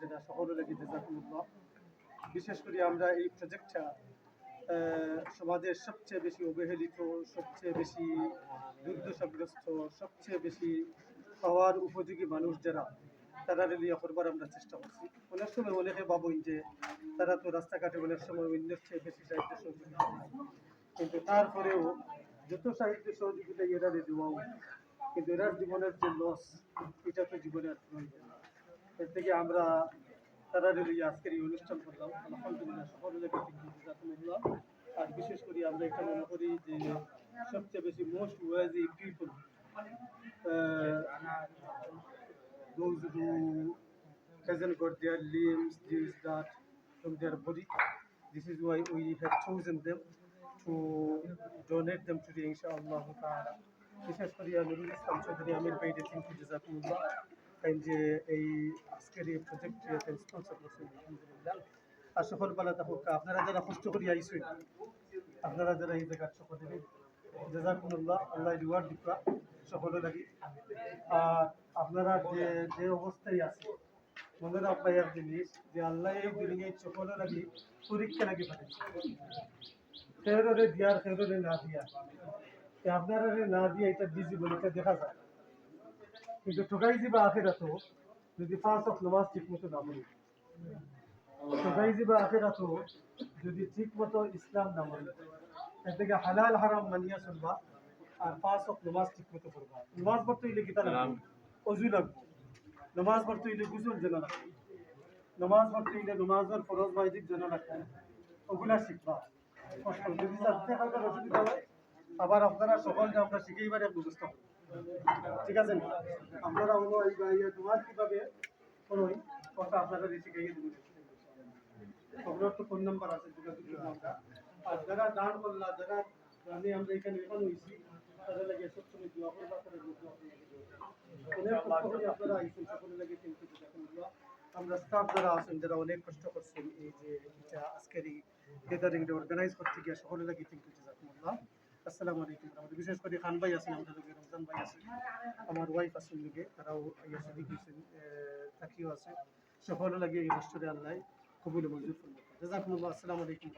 যেটা সকলের লাগি জাযাকুমুল্লাহ। বিশেষ করে আমরা এই প্রজেক্টটা সমাজের সবচেয়ে বেশি অবহেলিত, সবচেয়ে বেশি দুর্দশাগ্রস্ত, সবচেয়ে বেশি পাওয়ার উপযোগী মানুষ যারা, তারা লিয়া করবার আমরা চেষ্টা করছি। অনেক সময় অনেকে ভাবই যে তারা তো রাস্তাঘাটে অনেক সময় অন্যের চেয়ে বেশি সাহিত্য সহযোগিতা করে, কিন্তু তারপরেও যত সাহিত্য সহযোগিতা এরা দেওয়াও, কিন্তু এরার জীবনের যে লস, এটা তো জীবনে আর প্রয়োজন। এর থেকে আমরা তারা লিয়ে আজকের এই অনুষ্ঠান করলাম। আলহামদুলিল্লাহ, সকলের জাযাকুমুল্লাহ। আর বিশেষ করে আমরা এটা মনে করি যে সবচেয়ে বেশি মোস্ট ওয়াজি people, those who hasn't got their limbs, this, that, from their body. This is why we have chosen them to donate them today, inshallah ta'ala. বিশেষ করে নুরুল ইসলাম চৌধুরী আমির ভাই, থ্যাংক ইউ জাযাকুমুল্লাহ, তাই যে এই আজকের এই প্রজেক্টে স্পন্সর করছেন, আলহামদুলিল্লাহ। আর সকল পালা থাকুক আপনারা যারা কষ্ট করে আইসেন, আপনারা যারা এই জায়গার সকলে জাযাকুমুল্লাহ, আল্লাহ রিওয়ার্ড দিবা সকলে লাগি। আর আপনারা যে যে অবস্থায় আছে, মনে রাখবাই এক জিনিস যে আল্লাহ এই দুনিয়া সকলে লাগি পরীক্ষা লাগি পাঠাচ্ছে, খেররে দিয়ার খেররে না দিয়া। আপনারা না দিয়ে এটা বিজি বলে এটা দেখা যায়, কিন্তু ঠকাই দিবা আখেরাতো যদি 5 ওয়াক্ত নামাজ ঠিক মতো না পড়ি, ঠকাই দিবা আখেরাতো যদি ঠিক মতো ইসলাম না মানে, এর থেকে হালাল হারাম মানিয়া চলবা আর 5 ওয়াক্ত নামাজ ঠিক মতো পড়বা। নামাজ পড়তে হইলে কিতা লাগবে? অজু লাগবে। নামাজ পড়তে হইলে গোসল জানা লাগবে। নামাজ পড়তে হইলে নামাজের ফরজ ওয়াজিব জানা লাগবে। ওগুলা শিখবা। কষ্ট যদি জানতে কাউকে অসুবিধা হয়, আবার আপনারা সকলকে আমরা শিখেইবার এক ব্যবস্থা করব, ঠিক আছে? আপনারা হলো এই তোমার কিভাবে করোই কথা আপনারা শিখাইয়ে দেবেন। আপনার তো ফোন নাম্বার আছে, যোগাযোগ করবো আমরা। আর যারা দান করলা, যারা জানি আমরা এখানে হয়েছি, তাদের লাগে সবসময় দোয়া করবা, তাদের মধ্যে অনেক কষ্ট করে আপনারা আইসেন, সকলের লাগে কিন্তু আমরা স্টাফ যারা আছেন, যারা অনেক কষ্ট করছেন এই যে এটা আজকের এই গ্যাদারিংটা অর্গানাইজ করতে গিয়ে, সকলের লাগে কিন্তু জাযাকুমুল্লাহ। আসসালামু আলাইকুম। আমাদের বিশেষ করে খান ভাই আছেন, আমাদের লগে রমজান ভাই আছেন, আমার ওয়াইফ আছেন লগে, তারাও ইয়া শরীক হয়েছেন, থাকিও আছে। সকলের লাগে এই কষ্টরে আল্লাহ কবুল মঞ্জুর করুন। জাযাকুমুল্লাহ। আসসালামু আলাইকুম।